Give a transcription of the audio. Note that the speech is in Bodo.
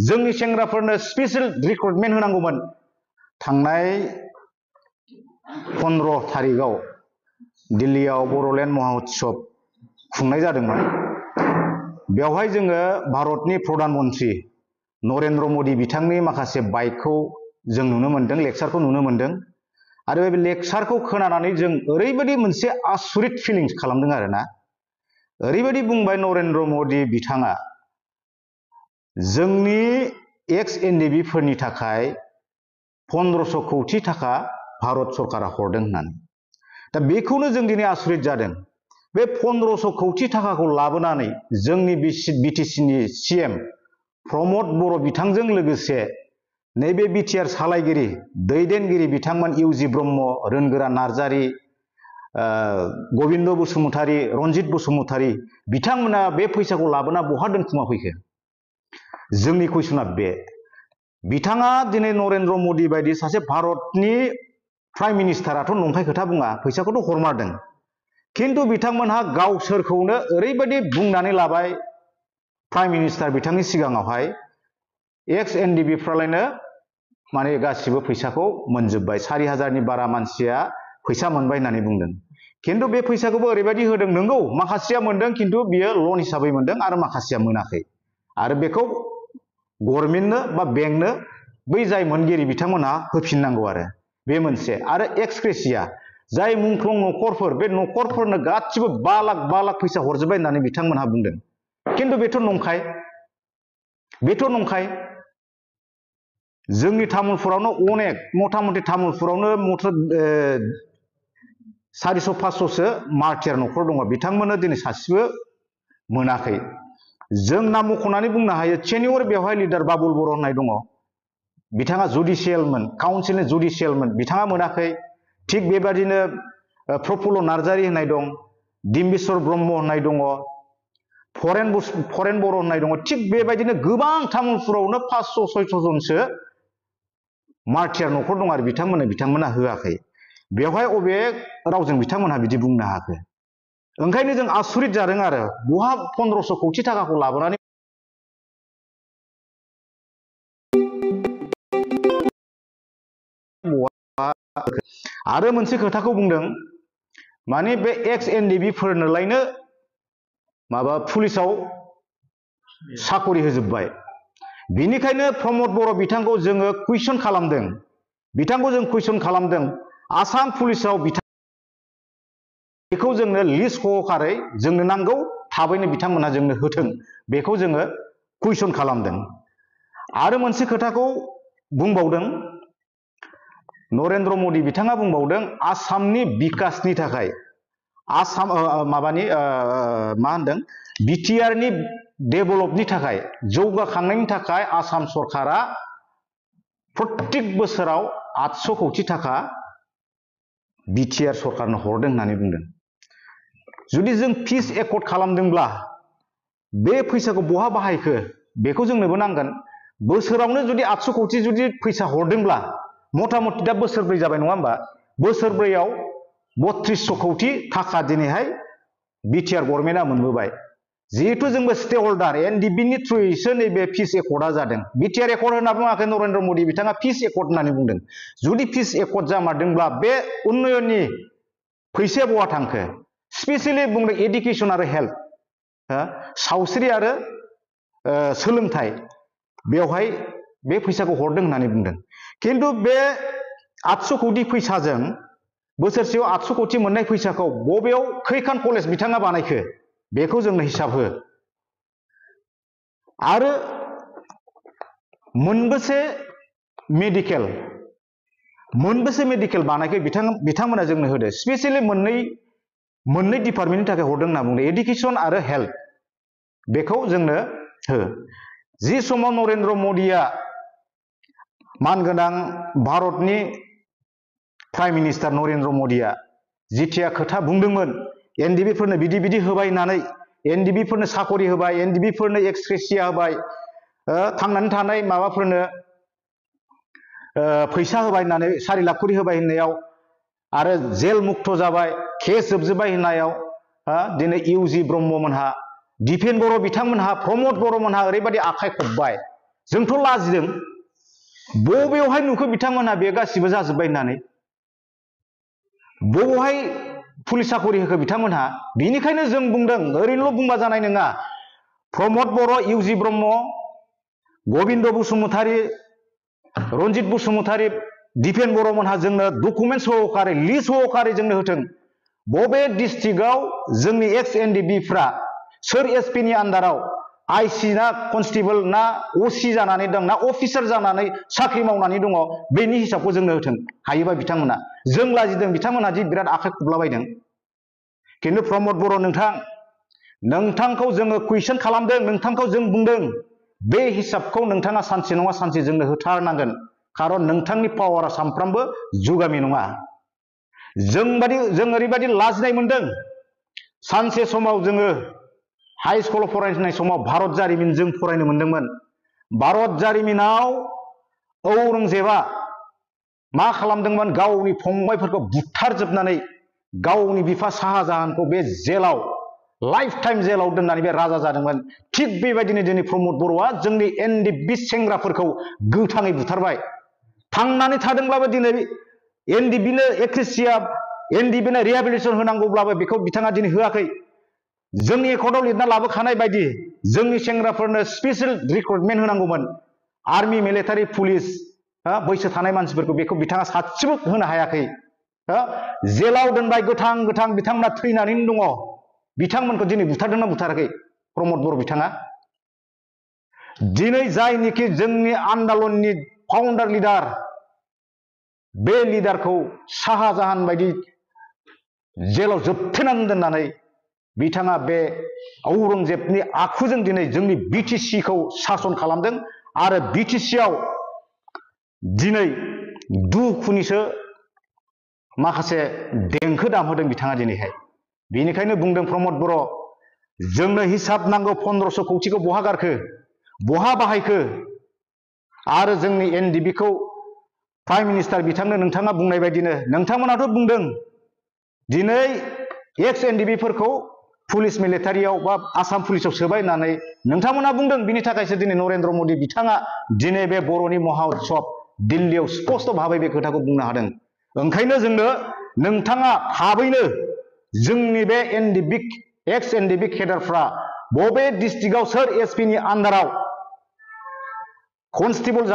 जोंनि सेंग्राफोरनो स्पेशल रिक्रुटमेन्ट होनांगौमोन थांनाय 15 थारिखआव दिल्लीयाव बर'लेण्ड महाउत्सव खुंनाय जादोंमोन बेवहाय जोङो भारतनि प्रधान मन्त्रि नरेन्द्र मोदी बिथांनि माखासे बाइकखौ जों नुनो मोनदों लेक्चारखौ नुनो मोनदों आरो बे लेक्चारखौ खोनानानै जों ओरैबायदि मोनसे आसुरित फिलिंस खालामदों आरोना ओरैबायदि बुंबाय नरेन्द्र मोदी बिथाङा जोंनि एक्स एनडिबि फोरनि थाखाय 1500 कौटि थाखा भारत सरकारा हरदों होननानै दा बेखौनो जों दिनै आसुरित जादों बे 1500 कौटि थाखाखौ लाबोनानै जोंनि बिटिसिनि सिएम प्रमद बर' बिथांजों लोगोसे नैबे बिटिआर सालायगिरि दैदेनगिरि बिथांमोन इउजि ब्रह्म रोनगोरा नार्जारी गबिन्द बसुमतारी रनजित बसुमतारी बिथांमोना बे फैसाखौ लाबोना बहा दोनखुमा फैखो जोंनि कुइसना बे बिथाङा दिनै नरेन्द्र मोदी बायदि सासे भारतनि प्राइम मिनिस्टाराथ' नंखाय खोथा बुङा फैसाखौथ' हरमारदों किन्तु बिथांमोनहा गावसोरखौनो ओरैबायदि बुंनानै लाबाय प्राइम मिनिस्टार बिथांनि सिगाङावहाय एक्स एनडिबिफ्रालायनो माने गासिबो फैसाखौ मोनजोब्बाय 4000 नि बारा मानसिया फैसा मोनबाय होननानै बुंदों किन्तु बे फैसाखौबो ओरैबायदि होदों नंगौ माखासेया मोनदों किन्तु बियो लन हिसाबै मोनदों आरो माखासेया मोनाखै आरो बेखौ गभर्नमेन्टनो बा बेंकनो बै जाय मोनगिरि बिथांमोनहा होफिननांगौ आरो बे मोनसे आरो एक्सक्रेसिया जाय मुंख्लं न'खरफोर बे न'खरफोरनो गासिबो 5 लाख फैसा हरजोबबाय होननानै बिथांमोनहा बुंदों किन्तु बेथ' नंखाय जोंनि तामुलपुरावनो अनेक मथा मथि तामुलपुरावनो 400-500 सो मार्टियार न'खर दङ बिथांमोननो दिनै सासेबो मोनाखै जों नाम मख'नानै बुंनो हायो चेनियर बेवहाय लिडार बाबुल बर' होननाय दङ बिथाङा जुडिशियेलमोन काउन्सिलनि जुडिशियेलमोन बिथाङा मोनाखै थिग बेबादिनो प्रफुल्ल नार्जारी होननाय दं डिम्बिस्वर ब्रह्म होननाय दङ फरेन बर' होननाय दङ थिग बेबायदिनो गोबां तामुलपुरावनो 500-600 जनसो मार्टियार न'खर दं आरो बिथांमोना होआखै बेवहाय अबे रावजों बिथांमोनहा बिदि बुंनो हाखो ओंखायनो जों आसुरित जादों आरो बहा 1500 कौटि थाखाखौ लाबोनानै आरो मोनसे खोथाखौ बुंदों माने बे एक्स एनडिबि फोरनोलायनो माबा पुलिसाव साकरि होजोबबाय बिनिखायनो प्रमद बर' बिथांखौ जोङो कुइसन खालामदों आसाम पुलिसाव बेखौ जोंनो लिस्ट सहकारै जोंनो नांगौ थाबैनो बिथांमोनहा जोंनो होथों बेखौ जोङो कुइसन खालामदों आरो मोनसे खोथाखौ बुंबावदों नरेन्द्र मोदी बिथाङा बुंबावदों आसामनि बिकासनि थाखाय आसाम मा होनदों बिटिआरनि डेभेलपनि थाखाय जौगाखांनायनि थाखाय आसाम सरकारा प्रत्येक बोसोराव 800 कौटि थाखा बिटिआर सरकारनो हरदों होननानै बुंदों जुदि जों पिस एकर्ड खालामदोंब्ला बे फैसाखौ बहा बाहायखो बेखौ जोंनोबो नांगोन बोसोरावनो जुदि 800 कौटि जुदि फैसा हरदोंब्ला मथा मथि दा बोसोरब्रै जाबाय नङा होमबा बोसोरब्रैयाव 3200 कौटि थाखा दिनैहाय बिटिआर गभर्नमेन्टआ मोनबोबाय जिहेतु जोंबो स्टे हल्डार एनडिबिनि थ्रुयैसो नैबे पिस एकर्डआ जादों बिटिआर एकर्ड होनना बुङाखै नरेन्द्र मोदी बिथाङा पिस एकर्ड होननानै बुंदों जुदि पिस एकर्ड जामारदोंब्ला बे उन्नयननि फैसाया बहा थांखो स्पेसियेलि बुंदों एडुकेसन आरो हेल्थ सावस्रि आरो सोलोंथाइ बेवहाय बे फैसाखौ हरदों होननानै बुंदों किन्तु बे 800 कौटि फैसाजों बोसोरसेयाव 800 कौटि मोननाय फैसाखौ बबेयाव खैखान कलेज बिथाङा बानायखो बेखौ जोंनो हिसाब हो आरो मोनबेसे मेडिकेल बानायखो बिथांमोना जोंनो होदो स्पेसियेलि मोननै डिपार्टमेन्टनि थाखाय हरदों होनना बुंदों एडुकेसन आरो हेल्थ बेखौ जोंनो हो जि समाव नरेन्द्र मोदीया मानगोनां भारतनि प्राइम मिनिस्टार नरेन्द्र मोदीया जिथिया खोथा बुंदोंमोन एनडिबिफोरनो बिदि होबाय होननानै एनडिबिफोरनो साकरि होबाय एनडिबिफोरनो एक्सक्रेसिया होबाय थांनानै थानाय माबाफोरनो फैसा होबाय होननानै 4 लाख कौटि होबाय होननायाव आरो जेल मुक्त जाबाय केस जोबजोब्बाय होननायाव दिनै इउजि ब्रह्ममोनहा दिपेन बर' बिथांमोनहा प्रमद बर'मोनहा ओरैबायदि आखाइ खबबाय जोंथ' लाजिदों बबेयावहाय नुखो बिथांमोनहा बे गासिबो जाजोब्बाय होननानै बबेयावहाय पुलिस साखरि होखो बिथांमोनहा बिनिखायनो जों बुंदों ओरैनोल' बुंबा जानाय नङा प्रमद बर' इउजि ब्रह्म गबिन्द बसुमतारी रन्जित बसुमतारी दिपेन बर'मोनहा जोंनो डकुमेन्ट सहकारै लिस्ट सहकारै जोंनो होथों बबे डिस्ट्रिक्टआव जोंनि एक्स एनडिबिफ्रा सोर एसपि नि आन्डाराव आइसि ना कनस्टेबल ना असि जानानै दं ना अफिसार जानानै साख्रि मावनानै दङ बेनि हिसाबखौ जोंनो होथों हायोबा बिथांमोना जों लाजिदों बिथांमोना जि बिराद आखाइ खबलाबायदों खिन्थु प्रमद बर' नोंथांखौ जोङो कुइसन खालामदों नोंथांखौ जों बुंदों बे हिसाबखौ नोंथाङा सानसे नङा सानसे जोंनो होथारनांगोन खारन नोंथांनि पावारा सानफ्रामबो जुगामि नङा जों ओरैबायदि लाजिनाय मोनदों सानसे समाव जोङो हाई स्कुलाव फरायनाय समाव भारत जारिमिन जों फरायनो मोनदोंमोन भारत जारिमिनाव औरंगजेबा मा खालामदोंमोन गावनि फंबायफोरखौ बुथारजोबनानै गावनि बिफा शाहजाहानखौ बे जेलाव लाइफ टाइम जेलाव दोननानै बे राजा जादोंमोन थिग बेबायदिनो दिनै प्रमद बर'आ जोंनि एनडिबि सेंग्राफोरखौ गोथाङै बुथारबाय थांनानै थादोंब्लाबो दिनै एनडिबिनो एक्रेसिया एनडिबिनो रिहेबिलिटेसन होनांगौब्लाबो बेखौ बिथाङा दिनै होआखै जोंनि एकर्डआव लिरना लाबोखानाय बायदि जोंनि सेंग्राफोरनो स्पेशेल रिक्रुटमेन्ट होनांगौमोन आर्मि मिलिटारि पुलिस बैसो थानाय मानसिफोरखौ बेखौ बिथाङा सासेबो होनो हायाखै जेलाव दोनबाय गोथां बिथांमोना थैनानैनो दङ बिथांमोनखौ दिनै बुथारदोंना बुथाराखै प्रमद बर' बिथाङा दिनै जायनिखि जोंनि आन्दलननि फाउन्डार लिडार बे लिडारखौ शाहजाहान बायदि जेलाव जोबथेनानै दोननानै बिथाङा बे औरंगजेबनि आखुजों दिनै जोंनि बिटिसिखौ सासन खालामदों आरो बिटिसिआव दिनै दुखुनिसो माखासे देंखो दामहोदों बिथाङा दिनैहाय बेनिखायनो बुंदों प्रमद बर' जोंनो हिसाब नांगौ 1500 कौटिखौ बहा गारखो बहा बाहायखो आरो जोंनि एनडिबिखौ प्राइम मिनिस्टार बिथांनो नोंथाङा बुंनाय बायदिनो नोंथांमोनाथ' बुंदों दिनै एक्स एनडिबिफोरखौ पुलिस मिलिटारियाव बा आसाम पुलिसाव सोबाय होननानै नोंथांमोना बुंदों बिनि थाखायसो दिनै नरेन्द्र मदि बिथाङा दिनै बे बर'नि महा उत्सब दिल्लीयाव स्पष्ट भाबै बे खोथाखौ बुंनो हादों ओंखायनो जोंनो नोंथाङा थाबैनो जोंनि बे एनडिबि एक्स एनडिबि केडारफ्रा बबे डिस्ट्रिक्टआव सोर एसपि नि आन्डाराव कनस्टेबल